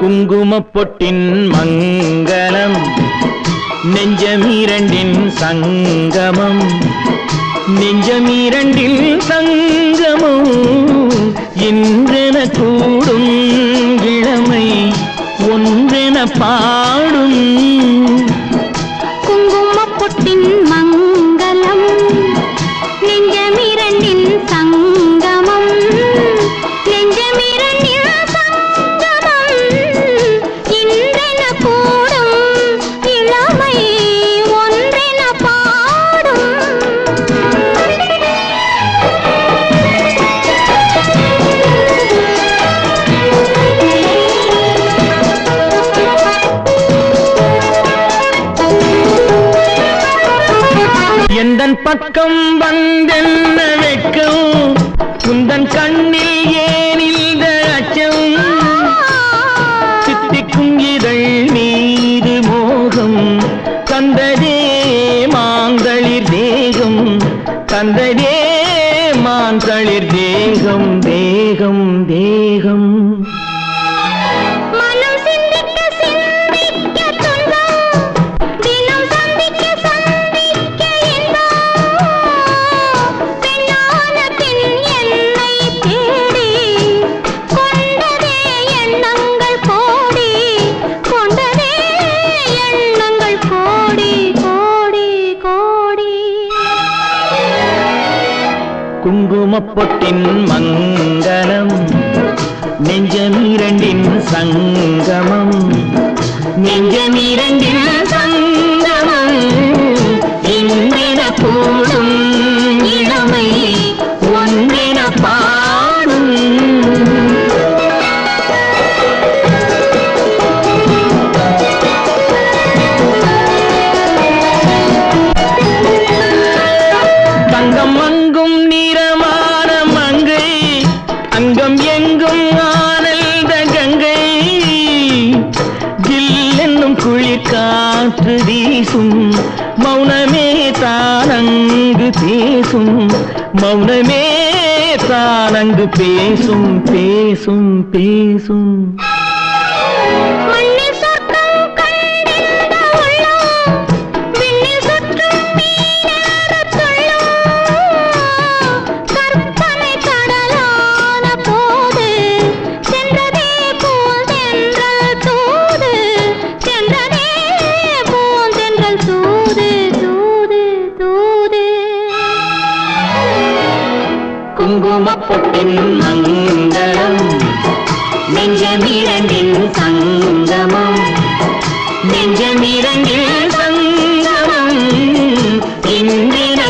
குங்குமப்பொட்டின் மங்களம் நெஞ்சமீரண்டின் சங்கமம் நெஞ்சமீரண்டில் சங்கமம் இன்றென கூடும் இளமை ஒன்றென பாடும் குங்குமப்பொட்டின் மங்களம் நெஞ்சமீரண்டின் சங்கமம் நெஞ்சமீரண்டின் சங்கமம் இன்றென கூடும் இளமை ஒன்றென பாடும் எந்தன் பக்கம் வந்தென்ன வெட்கம் உந்தன் கண்ணில் ஏன் இந்த அச்சம் சித்திக்கும் இதழ் மீது மோகம் தந்ததே மாந்தளிர் தேகம் தந்ததே மாந்தளிர் தேகம் தேகம் தேகம் மனம் சிந்திக்க சிந்திக்க துன்பம் தினம் சந்திக்க சந்திக்க இன்பம் பெண்ணான பின் என்னை தேடி கொண்டதே எண்ணங்கள் கோடி கொண்டதே எண்ணங்கள் கோடி கோடி கோடி குங்குமப்பொட்டின் மங்களம் நெஞ்சமீரண்டின் சங்கமம் நெஞ்சமீரண்டின் சங்கமம் இன்றென கூடும் இளமை ஒன்றென பாடும் தங்கம் அங்கும் நிறமான மங்கை அங்கம் எங்கும் ஆனந்த கங்கை ஜில் என்னும் குளிர் காற்று வீசும் மௌனமே தானங்கு பேசும் மௌனமே தானங்கு பேசும் பேசும் பேசும் மண்ணில் சொர்க்கம் கண்டிருந்த உள்ளம் விண்ணில் சுற்றும் மீனேறத் துள்ளும் கற்பனை கடலான போது சென்றதே பூந்தென்றல் தூது சென்றதே பூந்தென்றல் தூது தூது தூது குங்குமப்பொட்டின் மங்களம் நெஞ்சமீரண்டின் சங்கமம் நெஞ்சமீரண்டின் சங்கமம் இன்றென